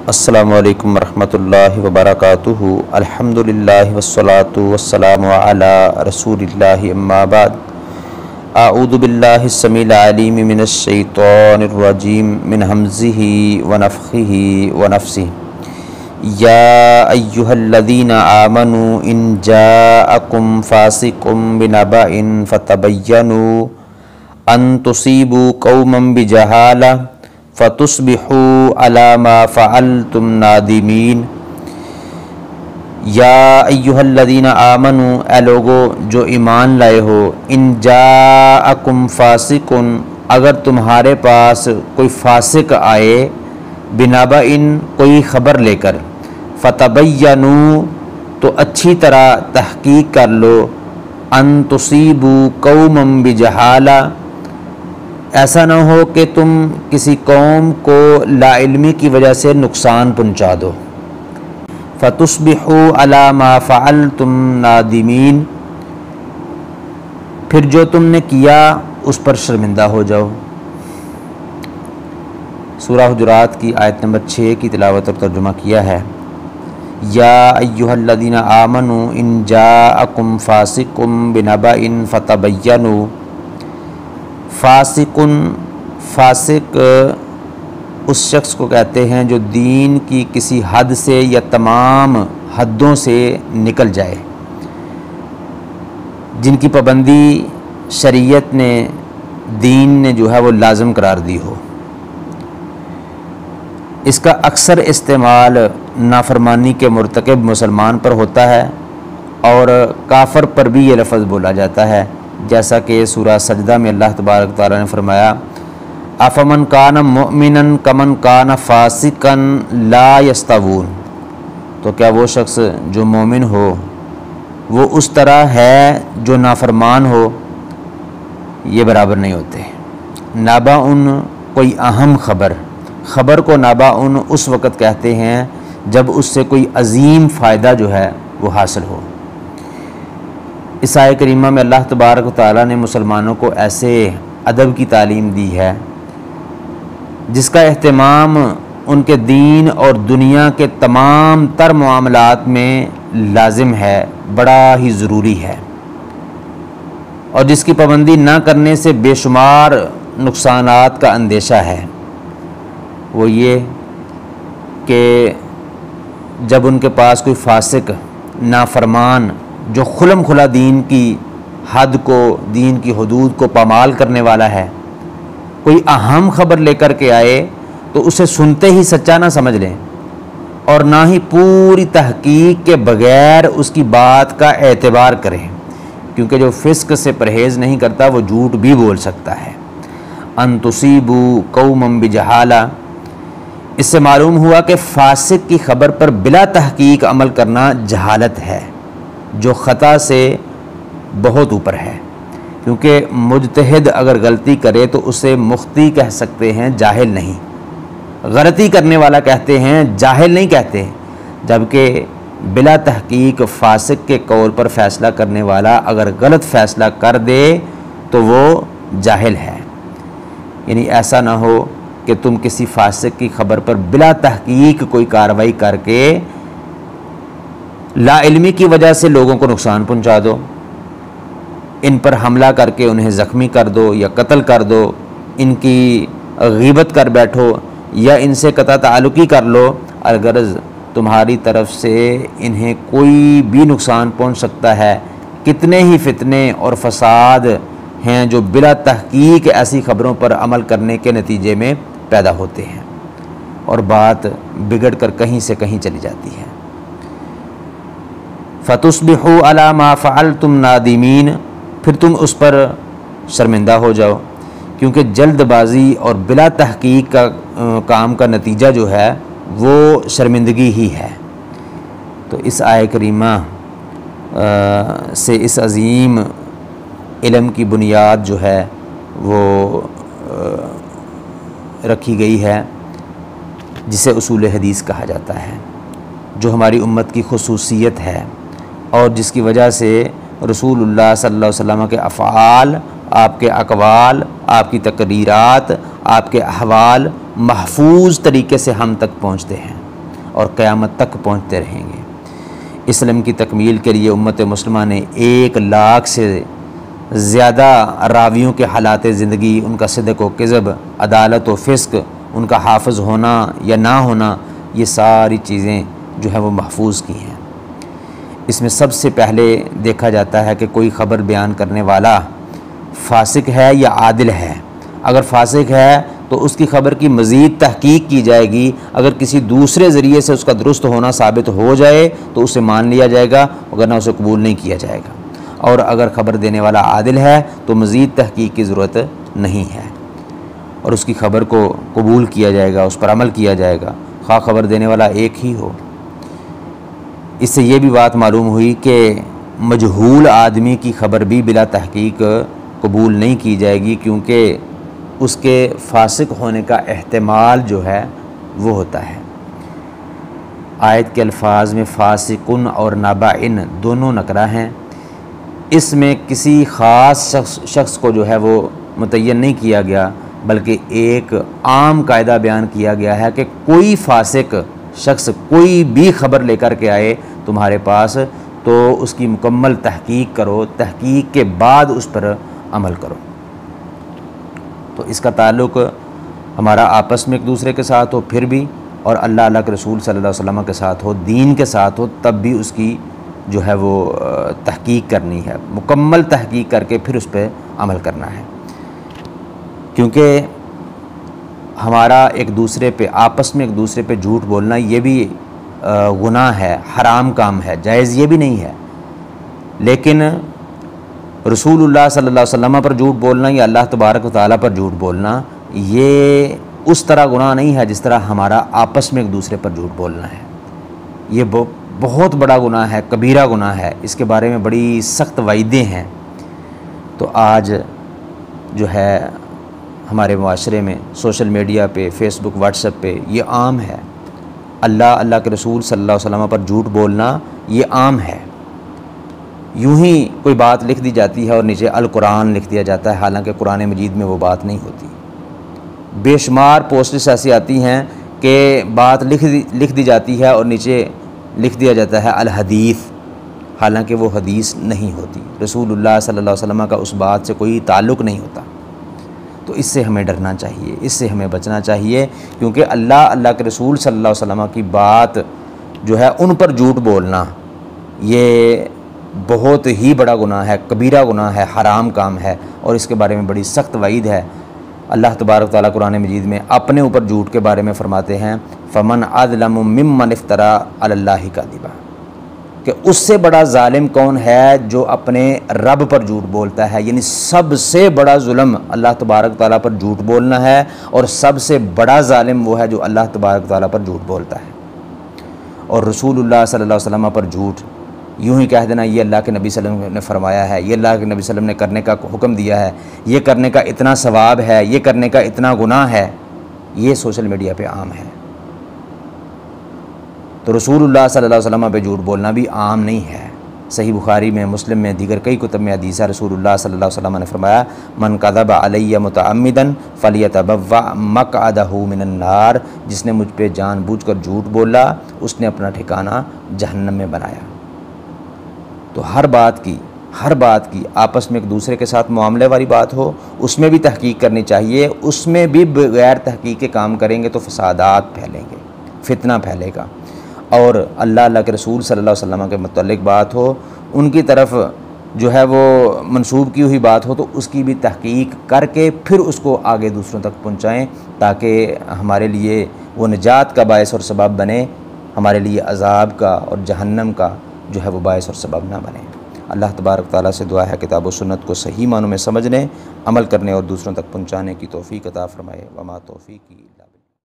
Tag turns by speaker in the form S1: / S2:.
S1: السلام علیکم ورحمۃ اللہ وبرکاتہ۔ الحمدللہ والصلاۃ والسلام علی رسول اللہ، اما بعد۔ اعوذ باللہ السمیع العلیم من الشیطان الرجیم من ہمزہ ونفخہ ونفثہ۔ یا ایہا الذین آمنوا ان جاءکم فاسق بنبأ فتبینوا ان تصیبوا قوما بجہالہ فتصبحوا علی ما فعلتم نادمین۔ یا ایہا الذین آمنوا، اے لوگو جو ایمان لائے ہو، ان جاءکم فاسق، اگر تمہارے پاس کوئی فاسق آئے، بنبأ، کوئی خبر لے کر، فتبینوا، تو اچھی طرح تحقیق کر لو، ان تصیبوا قوما بجہالہ، ایسا نہ ہو کہ تم کسی قوم کو لا علمی کی وجہ سے نقصان پہنچا دو۔ فتصبحوا علی ما فعلتم نادمین، پھر جو تم نے کیا اس پر شرمندہ ہو جاؤ۔ سورہ حجرات کی آیت نمبر 6 کی تلاوت اور ترجمہ کیا ہے۔ یا ایہا الذین آمنوا ان جاءکم فاسق بنبأ فتبینوا۔ فاسق اس شخص کو کہتے ہیں جو دین کی کسی حد سے یا تمام حدوں سے نکل جائے، جن کی پابندی شریعت نے، دین نے جو ہے وہ لازم قرار دی ہو۔ اس کا اکثر استعمال نافرمانی کے مرتکب مسلمان پر ہوتا ہے، اور کافر پر بھی یہ لفظ بولا جاتا ہے، جیسا کہ سورہ سجدہ میں اللہ تبارک تعالیٰ نے فرمایا، افمن کان مؤمنا کمن کان فاسقا لا یستوون، تو کیا وہ شخص جو مومن ہو وہ اس طرح ہے جو نافرمان ہو؟ یہ برابر نہیں ہوتے۔ نبأ کوئی اہم خبر کو نبأ اس وقت کہتے ہیں جب اس سے کوئی عظیم فائدہ جو ہے وہ حاصل ہو۔ اس آیت کریمہ میں اللہ تبارک و تعالیٰ نے مسلمانوں کو ایسے ادب کی تعلیم دی ہے جس کا اہتمام ان کے دین اور دنیا کے تمام تر معاملات میں لازم ہے، بڑا ہی ضروری ہے، اور جس کی پابندی نہ کرنے سے بے شمار نقصانات کا اندیشہ ہے۔ وہ یہ کہ جب ان کے پاس کوئی فاسق، نافرمان، جو خلم کھلا دین کی حد کو، دین کی حدود کو پامال کرنے والا ہے، کوئی اہم خبر لے کر کے آئے تو اسے سنتے ہی سچا نہ سمجھ لیں، اور نہ ہی پوری تحقیق کے بغیر اس کی بات کا اعتبار کریں، کیونکہ جو فسق سے پرہیز نہیں کرتا وہ جھوٹ بھی بول سکتا ہے۔ ان تصیبوا قوما بجہالہ، اس سے معلوم ہوا کہ فاسق کی خبر پر بلا تحقیق عمل کرنا جہالت ہے، جو خطا سے بہت اوپر ہے، کیونکہ مجتہد اگر غلطی کرے تو اسے مخطی کہہ سکتے ہیں، جاہل نہیں۔ غلطی کرنے والا کہتے ہیں، جاہل نہیں کہتے، جبکہ بلا تحقیق فاسق کے قول پر فیصلہ کرنے والا اگر غلط فیصلہ کر دے تو وہ جاہل ہے۔ یعنی ایسا نہ ہو کہ تم کسی فاسق کی خبر پر بلا تحقیق کوئی کارروائی کر کے لا علمی کی وجہ سے لوگوں کو نقصان پہنچا دو، ان پر حملہ کر کے انہیں زخمی کر دو یا قتل کر دو، ان کی غیبت کر بیٹھو یا ان سے قطع تعلقی کر لو، الغرض تمہاری طرف سے انہیں کوئی بھی نقصان پہنچ سکتا ہے۔ کتنے ہی فتنے اور فساد ہیں جو بلا تحقیق ایسی خبروں پر عمل کرنے کے نتیجے میں پیدا ہوتے ہیں، اور بات بگڑ کر کہیں سے کہیں چلی جاتی ہے۔ فتصبحوا علی ما فعلتم نادمین، پھر تم اس پر شرمندہ ہو جاؤ، کیونکہ جلد بازی اور بلا تحقیق کا کام کا نتیجہ جو ہے وہ شرمندگی ہی ہے۔ تو اس آیت کریمہ سے اس عظیم علم کی بنیاد جو ہے وہ رکھی گئی ہے، جسے اصول حدیث کہا جاتا ہے، جو ہماری امت کی خصوصیت ہے، اور جس کی وجہ سے رسول اللہ صلی اللہ علیہ وسلم کے افعال، آپ کے اقوال، آپ کی تقریرات، آپ کے احوال محفوظ طریقے سے ہم تک پہنچتے ہیں۔ اور قیامت تک پہنچتے رہیں گے۔ اسلام کی تکمیل کے لیے امت مسلمہ نے 1 لاکھ سے زیادہ راویوں کے حالات زندگی، ان کا صدق و کذب، عدالت و فسق، ان کا حافظ ہونا یا نہ ہونا، یہ ساری چیزیں جو ہے وہ محفوظ کی ہیں۔ اس میں سب سے پہلے دیکھا جاتا ہے کہ کوئی خبر بیان کرنے والا فاسق ہے یا عادل ہے۔ اگر فاسق ہے تو اس کی خبر کی مزید تحقیق کی جائے گی، اگر کسی دوسرے ذریعے سے اس کا درست ہونا ثابت ہو جائے تو اسے مان لیا جائے گا، ورنہ اسے قبول نہیں کیا جائے گا۔ اور اگر خبر دینے والا عادل ہے تو مزید تحقیق کی ضرورت نہیں ہے، اور اس کی خبر کو قبول کیا جائے گا، اس پر عمل کیا جائے گا، خواہ خبر دینے والا ایک ہی ہو۔ اس سے یہ بھی بات معلوم ہوئی کہ مجہول آدمی کی خبر بھی بلا تحقیق قبول نہیں کی جائے گی، کیونکہ اس کے فاسق ہونے کا احتمال جو ہے وہ ہوتا ہے۔ آیت کے الفاظ میں فاسقن اور نابعن دونوں نکرہ ہیں۔ اس میں کسی خاص شخص کو جو ہے وہ متعین نہیں کیا گیا، بلکہ ایک عام قاعدہ بیان کیا گیا ہے کہ کوئی فاسق شخص کوئی بھی خبر لے کر کے آئے تمہارے پاس تو اس کی مکمل تحقیق کرو، تحقیق کے بعد اس پر عمل کرو۔ تو اس کا تعلق ہمارا آپس میں ایک دوسرے کے ساتھ ہو پھر بھی، اور اللہ کے رسول صلی اللہ علیہ وسلم کے ساتھ ہو، دین کے ساتھ ہو، تب بھی اس کی جو ہے وہ تحقیق کرنی ہے، مکمل تحقیق کر کے پھر اس پہ عمل کرنا ہے۔ کیونکہ ہمارا ایک دوسرے پہ آپس میں ایک دوسرے پہ جھوٹ بولنا یہ بھی گناہ ہے، حرام کام ہے، جائز یہ بھی نہیں ہے۔ لیکن رسول اللہ صلی اللہ علیہ وسلم پر جھوٹ بولنا یا اللہ تبارک و تعالیٰ پر جھوٹ بولنا یہ اس طرح گناہ نہیں ہے جس طرح ہمارا آپس میں ایک دوسرے پر جھوٹ بولنا ہے۔ یہ بہت بڑا گناہ ہے، کبیرہ گناہ ہے، اس کے بارے میں بڑی سخت وعیدیں ہیں۔ تو آج جو ہے ہمارے معاشرے میں سوشل میڈیا پہ، فیس بک، واٹس ایپ پہ یہ عام ہے۔ اللہ کے رسول صلی اللہ علیہ وسلم پر جھوٹ بولنا یہ عام ہے۔ یوں ہی کوئی بات لکھ دی جاتی ہے اور نیچے القرآن لکھ دیا جاتا ہے، حالانکہ قرآن مجید میں وہ بات نہیں ہوتی۔ بے شمار پوسٹس ایسی آتی ہیں کہ بات لکھ دی جاتی ہے اور نیچے لکھ دیا جاتا ہے الحدیث، حالانکہ وہ حدیث نہیں ہوتی، رسول اللہ صلی اللہ علیہ وسلم کا اس بات سے کوئی تعلق نہیں ہوتا۔ تو اس سے ہمیں ڈرنا چاہیے، اس سے ہمیں بچنا چاہیے، کیونکہ اللہ کے رسول صلی اللہ علیہ وسلم کی بات جو ہے ان پر جھوٹ بولنا یہ بہت ہی بڑا گناہ ہے، کبیرہ گناہ ہے، حرام کام ہے، اور اس کے بارے میں بڑی سخت وعید ہے۔ اللہ تبارک تعالیٰ قرآن مجید میں اپنے اوپر جھوٹ کے بارے میں فرماتے ہیں فَمَنْ أَظْلَمُ مِمَّنِ افْتَرَىٰ عَلَى اللَّهِ كَذِبًا، کہ اس سے بڑا ظالم کون ہے جو اپنے رب پر جھوٹ بولتا ہے۔ یعنی سب سے بڑا ظلم اللہ تبارک تعالیٰ پر جھوٹ بولنا ہے، اور سب سے بڑا ظالم وہ ہے جو اللہ تبارک تعالیٰ پر جھوٹ بولتا ہے۔ اور رسول اللہ صلی اللہ علیہ وسلم پر جھوٹ یوں ہی کہہ دینا یہ اللہ کے نبی صلی اللہ علیہ وسلم نے فرمایا ہے، یہ اللہ کے نبی صلی اللہ علیہ وسلم نے کرنے کا حکم دیا ہے، یہ کرنے کا اتنا ثواب ہے، یہ کرنے کا اتنا گناہ ہے، یہ سوشل میڈیا پہ عام ہے۔ تو رسول اللہ صلی اللہ علیہ وسلم پہ جھوٹ بولنا بھی عام نہیں ہے۔ صحیح بخاری میں، مسلم میں، دیگر کئی کتب میں حدیث ہے، رسول اللہ صلی اللہ علیہ وسلم نے فرمایا من کذب علی متعمدا فلیتبوأ مقعدہ من النار، جس نے مجھ پہ جان بوجھ کر جھوٹ بولا اس نے اپنا ٹھکانہ جہنم میں بنایا۔ تو ہر بات کی آپس میں ایک دوسرے کے ساتھ معاملے والی بات ہو اس میں بھی تحقیق کرنی چاہیے، اس میں بھی بغیر تحقیق کے کام کریں گے تو فسادات پھیلیں گے، فتنہ پھیلے گا۔ اور اللہ کے رسول صلی اللہ علیہ وسلم کے متعلق بات ہو، ان کی طرف جو ہے وہ منسوب کی ہوئی بات ہو تو اس کی بھی تحقیق کر کے پھر اس کو آگے دوسروں تک پہنچائیں، تاکہ ہمارے لیے وہ نجات کا باعث اور سبب بنے، ہمارے لیے عذاب کا اور جہنم کا جو ہے وہ باعث اور سبب نہ بنے۔ اللہ تبارک تعالیٰ سے دعا ہے کتاب و سنت کو صحیح معنوں میں سمجھنے، عمل کرنے اور دوسروں تک پہنچانے کی توفیق عطا فرمائے۔ وما توفیقی الا باللہ۔